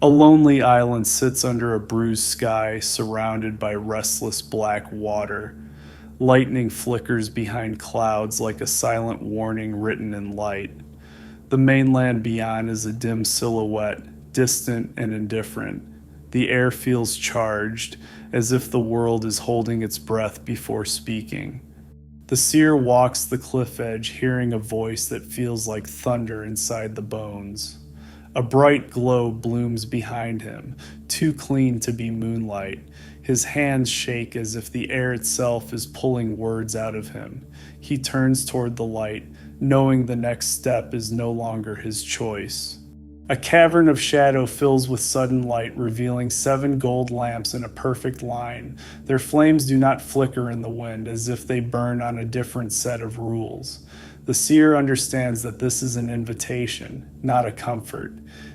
A lonely island sits under a bruised sky, surrounded by restless black water. Lightning flickers behind clouds like a silent warning written in light. The mainland beyond is a dim silhouette, distant and indifferent. The air feels charged, as if the world is holding its breath before speaking. The seer walks the cliff edge, hearing a voice that feels like thunder inside the bones. A bright glow blooms behind him, too clean to be moonlight. His hands shake as if the air itself is pulling words out of him. He turns toward the light, knowing the next step is no longer his choice. A cavern of shadow fills with sudden light, revealing 7 gold lamps in a perfect line. Their flames do not flicker in the wind, as if they burn on a different set of rules. The seer understands that this is an invitation, not a comfort.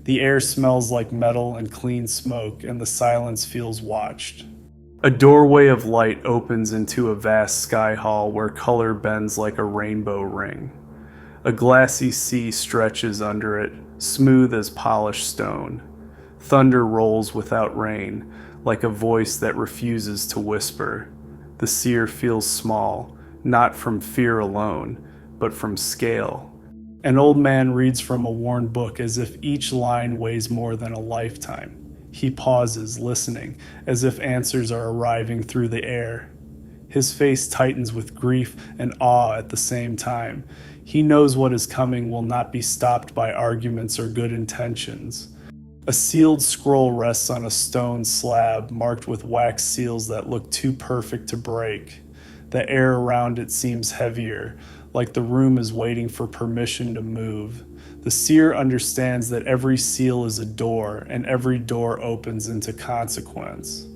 The air smells like metal and clean smoke, and the silence feels watched. A doorway of light opens into a vast sky hall where color bends like a rainbow ring. A glassy sea stretches under it, smooth as polished stone. Thunder rolls without rain, like a voice that refuses to whisper. The seer feels small, not from fear alone, but from scale. An old man reads from a worn book as if each line weighs more than a lifetime. He pauses, listening, as if answers are arriving through the air. His face tightens with grief and awe at the same time. He knows what is coming will not be stopped by arguments or good intentions. A sealed scroll rests on a stone slab marked with wax seals that look too perfect to break. The air around it seems heavier, like the room is waiting for permission to move. The seer understands that every seal is a door, and every door opens into consequence.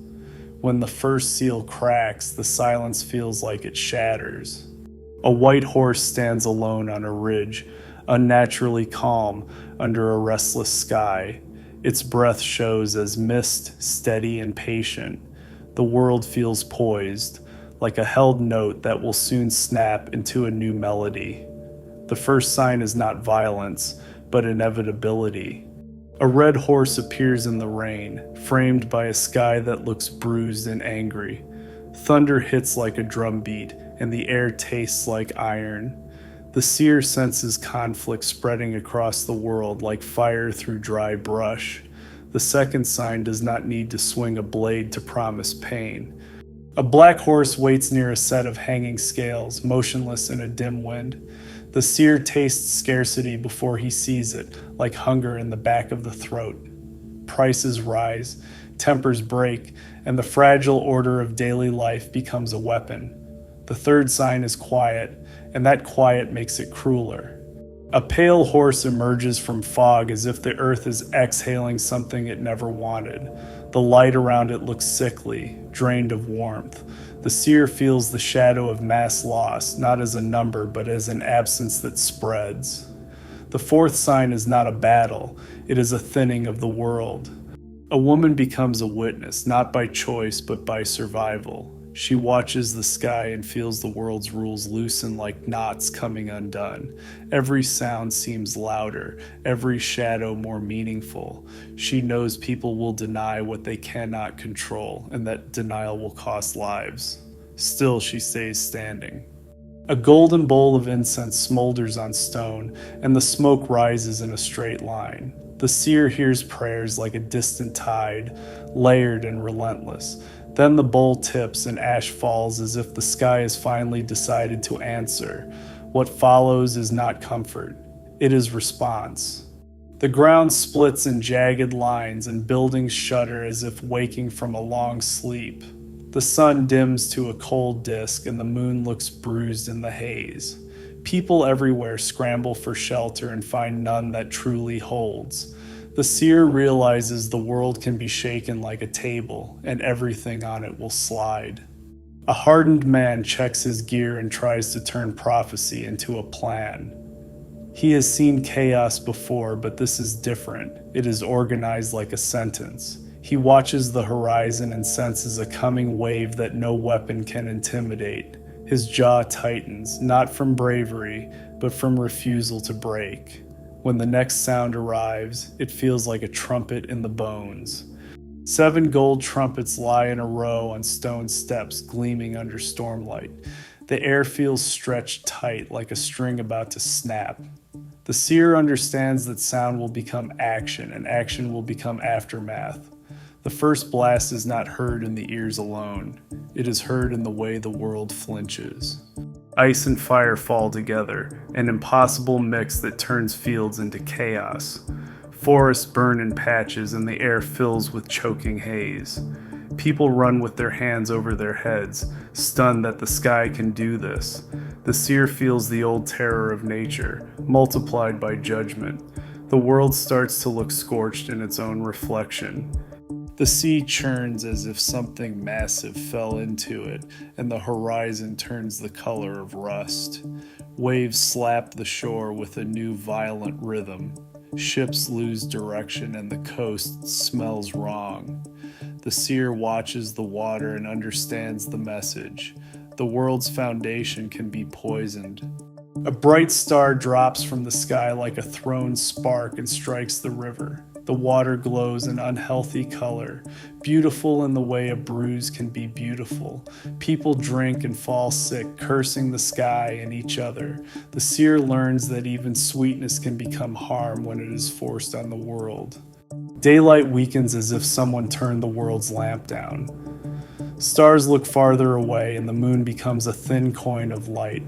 When the first seal cracks, the silence feels like it shatters. A white horse stands alone on a ridge, unnaturally calm under a restless sky. Its breath shows as mist, steady and patient. The world feels poised, like a held note that will soon snap into a new melody. The first sign is not violence, but inevitability. A red horse appears in the rain, framed by a sky that looks bruised and angry. Thunder hits like a drumbeat, and the air tastes like iron. The seer senses conflict spreading across the world like fire through dry brush. The second sign does not need to swing a blade to promise pain. A black horse waits near a set of hanging scales, motionless in a dim wind. The seer tastes scarcity before he sees it, like hunger in the back of the throat. Prices rise, tempers break, and the fragile order of daily life becomes a weapon. The third sign is quiet, and that quiet makes it crueler. A pale horse emerges from fog as if the earth is exhaling something it never wanted. The light around it looks sickly, drained of warmth. The seer feels the shadow of mass loss, not as a number, but as an absence that spreads. The fourth sign is not a battle, it is a thinning of the world. A woman becomes a witness, not by choice, but by survival. She watches the sky and feels the world's rules loosen like knots coming undone. Every sound seems louder, every shadow more meaningful. She knows people will deny what they cannot control, and that denial will cost lives. Still, she stays standing. A golden bowl of incense smolders on stone, and the smoke rises in a straight line. The seer hears prayers like a distant tide, layered and relentless. Then the bowl tips and ash falls as if the sky has finally decided to answer. What follows is not comfort, it is response. The ground splits in jagged lines and buildings shudder as if waking from a long sleep. The sun dims to a cold disk and the moon looks bruised in the haze. People everywhere scramble for shelter and find none that truly holds. The seer realizes the world can be shaken like a table, and everything on it will slide. A hardened man checks his gear and tries to turn prophecy into a plan. He has seen chaos before, but this is different. It is organized like a sentence. He watches the horizon and senses a coming wave that no weapon can intimidate. His jaw tightens, not from bravery, but from refusal to break. When the next sound arrives, it feels like a trumpet in the bones. 7 gold trumpets lie in a row on stone steps gleaming under stormlight. The air feels stretched tight like a string about to snap. The seer understands that sound will become action, and action will become aftermath. The first blast is not heard in the ears alone. It is heard in the way the world flinches. Ice and fire fall together, an impossible mix that turns fields into chaos. Forests burn in patches and the air fills with choking haze. People run with their hands over their heads, stunned that the sky can do this. The seer feels the old terror of nature, multiplied by judgment. The world starts to look scorched in its own reflection. The sea churns as if something massive fell into it, and the horizon turns the color of rust. Waves slap the shore with a new violent rhythm. Ships lose direction and the coast smells wrong. The seer watches the water and understands the message. The world's foundation can be poisoned. A bright star drops from the sky like a thrown spark and strikes the river. The water glows an unhealthy color, beautiful in the way a bruise can be beautiful. People drink and fall sick, cursing the sky and each other. The seer learns that even sweetness can become harm when it is forced on the world. Daylight weakens as if someone turned the world's lamp down. Stars look farther away and the moon becomes a thin coin of light.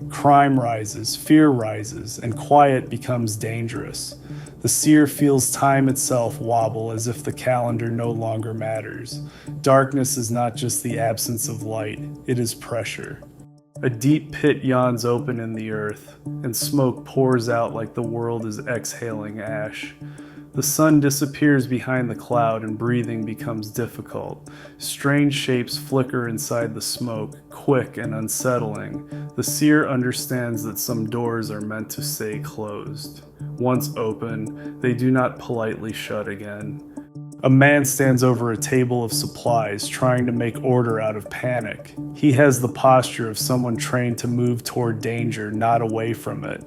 Crime rises, fear rises, and quiet becomes dangerous. The seer feels time itself wobble as if the calendar no longer matters. Darkness is not just the absence of light, it is pressure. A deep pit yawns open in the earth, and smoke pours out like the world is exhaling ash. The sun disappears behind the cloud and breathing becomes difficult. Strange shapes flicker inside the smoke, quick and unsettling. The seer understands that some doors are meant to stay closed. Once open, they do not politely shut again. A man stands over a table of supplies, trying to make order out of panic. He has the posture of someone trained to move toward danger, not away from it.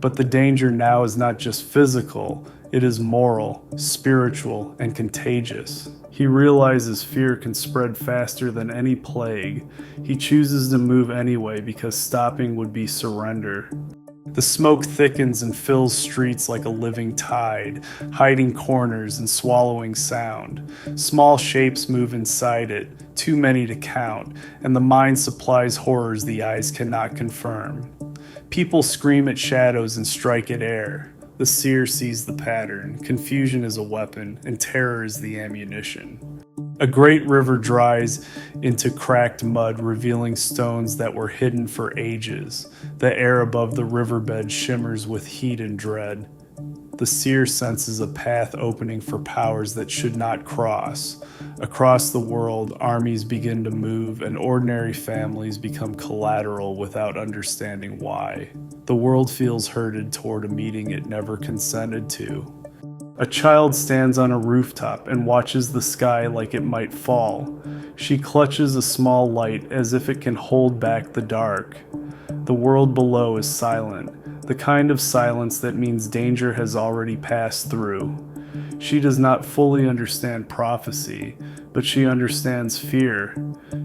But the danger now is not just physical, it is moral, spiritual, and contagious. He realizes fear can spread faster than any plague. He chooses to move anyway because stopping would be surrender. The smoke thickens and fills streets like a living tide, hiding corners and swallowing sound. Small shapes move inside it, too many to count, and the mind supplies horrors the eyes cannot confirm. People scream at shadows and strike at air. The seer sees the pattern. Confusion is a weapon, and terror is the ammunition. A great river dries into cracked mud, revealing stones that were hidden for ages. The air above the riverbed shimmers with heat and dread. The seer senses a path opening for powers that should not cross. Across the world, armies begin to move, and ordinary families become collateral without understanding why. The world feels herded toward a meeting it never consented to. A child stands on a rooftop and watches the sky like it might fall. She clutches a small light as if it can hold back the dark. The world below is silent, the kind of silence that means danger has already passed through. She does not fully understand prophecy, but she understands fear.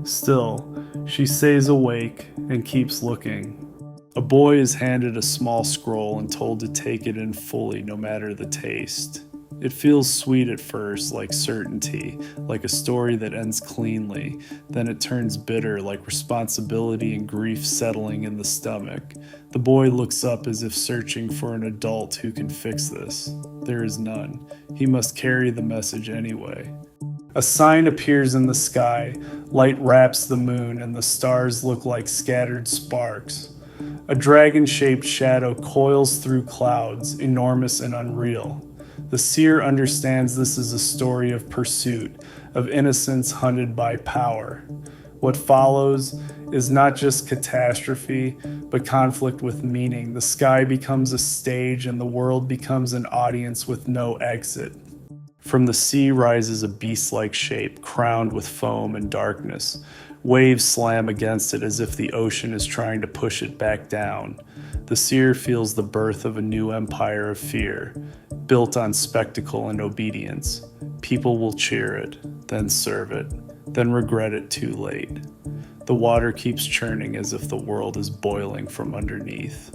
Still, she stays awake and keeps looking. A boy is handed a small scroll and told to take it in fully, no matter the taste. It feels sweet at first, like certainty, like a story that ends cleanly. Then it turns bitter, like responsibility and grief settling in the stomach. The boy looks up as if searching for an adult who can fix this. There is none. He must carry the message anyway. A sign appears in the sky. Light wraps the moon, and the stars look like scattered sparks. A dragon-shaped shadow coils through clouds, enormous and unreal. The seer understands this is a story of pursuit, of innocence hunted by power. What follows is not just catastrophe, but conflict with meaning. The sky becomes a stage and the world becomes an audience with no exit. From the sea rises a beast-like shape, crowned with foam and darkness. Waves slam against it as if the ocean is trying to push it back down. The seer feels the birth of a new empire of fear, built on spectacle and obedience. People will cheer it, then serve it, then regret it too late. The water keeps churning as if the world is boiling from underneath.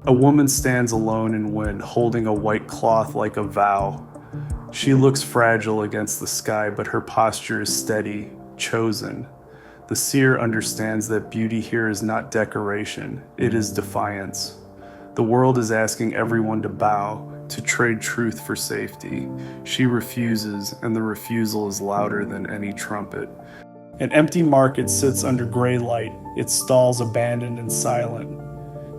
A woman stands alone in wind, holding a white cloth like a vow. She looks fragile against the sky, but her posture is steady, chosen. The seer understands that beauty here is not decoration, it is defiance. The world is asking everyone to bow, to trade truth for safety. She refuses, and the refusal is louder than any trumpet. An empty market sits under gray light, its stalls abandoned and silent.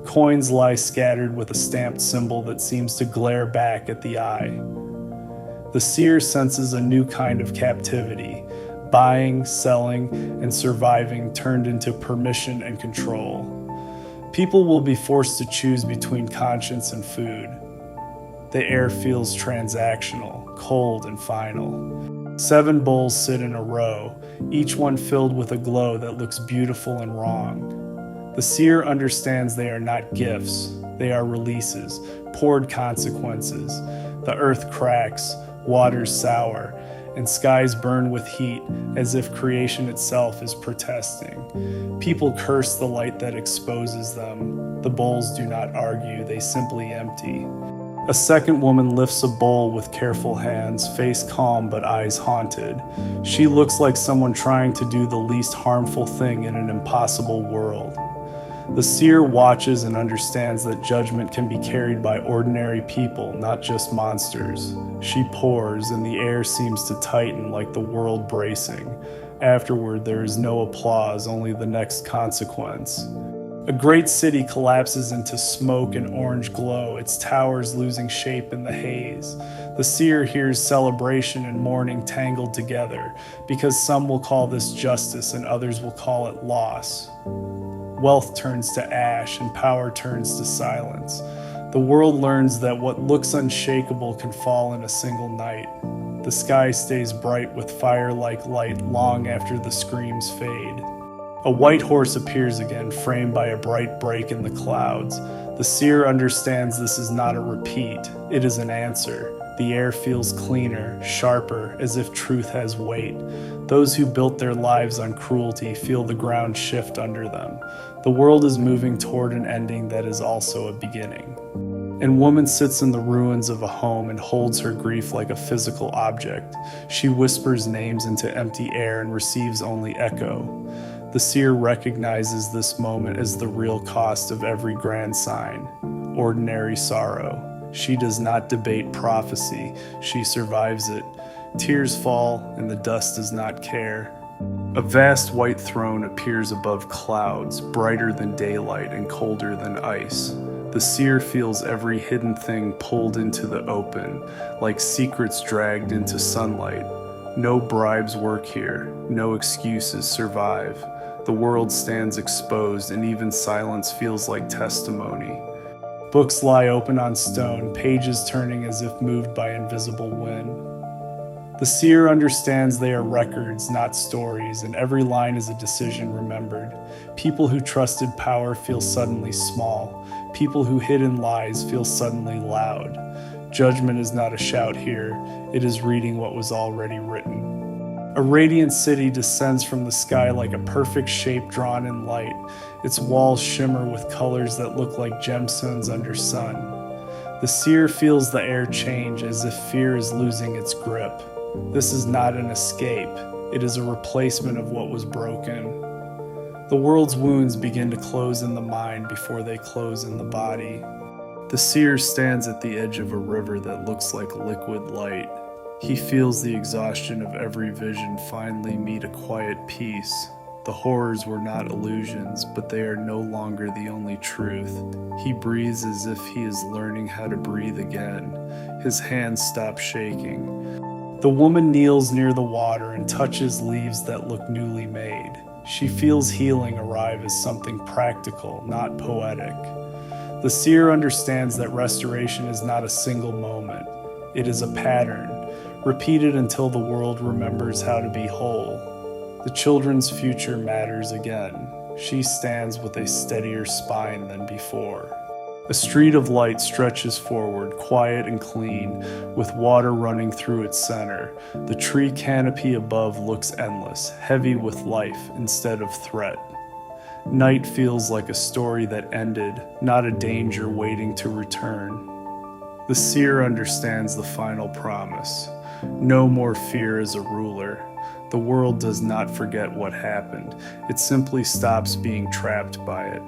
Coins lie scattered with a stamped symbol that seems to glare back at the eye. The seer senses a new kind of captivity, buying, selling, and surviving turned into permission and control. People will be forced to choose between conscience and food. The air feels transactional, cold and final. 7 bowls sit in a row, each one filled with a glow that looks beautiful and wrong. The seer understands they are not gifts, they are releases, poured consequences. The earth cracks, waters sour, and skies burn with heat as if creation itself is protesting. People curse the light that exposes them. The bowls do not argue, they simply empty. A second woman lifts a bowl with careful hands, face calm but eyes haunted. She looks like someone trying to do the least harmful thing in an impossible world. The seer watches and understands that judgment can be carried by ordinary people, not just monsters. She pours, and the air seems to tighten like the world bracing. Afterward, there is no applause, only the next consequence. A great city collapses into smoke and orange glow, its towers losing shape in the haze. The seer hears celebration and mourning tangled together, because some will call this justice and others will call it loss. Wealth turns to ash and power turns to silence. The world learns that what looks unshakable can fall in a single night. The sky stays bright with fire-like light long after the screams fade. A white horse appears again, framed by a bright break in the clouds. The seer understands this is not a repeat, it is an answer. The air feels cleaner, sharper, as if truth has weight. Those who built their lives on cruelty feel the ground shift under them. The world is moving toward an ending that is also a beginning. And woman sits in the ruins of a home and holds her grief like a physical object. She whispers names into empty air and receives only echo. The seer recognizes this moment as the real cost of every grand sign, ordinary sorrow. She does not debate prophecy, she survives it. Tears fall, and the dust does not care. A vast white throne appears above clouds, brighter than daylight and colder than ice. The seer feels every hidden thing pulled into the open, like secrets dragged into sunlight. No bribes work here, no excuses survive. The world stands exposed, and even silence feels like testimony. Books lie open on stone, pages turning as if moved by invisible wind. The seer understands they are records, not stories, and every line is a decision remembered. People who trusted power feel suddenly small. People who hid in lies feel suddenly loud. Judgment is not a shout here, it is reading what was already written. A radiant city descends from the sky like a perfect shape drawn in light. Its walls shimmer with colors that look like gemstones under sun. The seer feels the air change as if fear is losing its grip. This is not an escape, it is a replacement of what was broken. The world's wounds begin to close in the mind before they close in the body. The seer stands at the edge of a river that looks like liquid light. He feels the exhaustion of every vision finally meet a quiet peace. The horrors were not illusions, but they are no longer the only truth. He breathes as if he is learning how to breathe again. His hands stop shaking. The woman kneels near the water and touches leaves that look newly made. She feels healing arrive as something practical, not poetic. The seer understands that restoration is not a single moment. It is a pattern. repeated until the world remembers how to be whole. The children's future matters again. She stands with a steadier spine than before. A street of light stretches forward, quiet and clean, with water running through its center. The tree canopy above looks endless, heavy with life instead of threat. Night feels like a story that ended, not a danger waiting to return. The seer understands the final promise. No more fear as a ruler. The world does not forget what happened. It simply stops being trapped by it.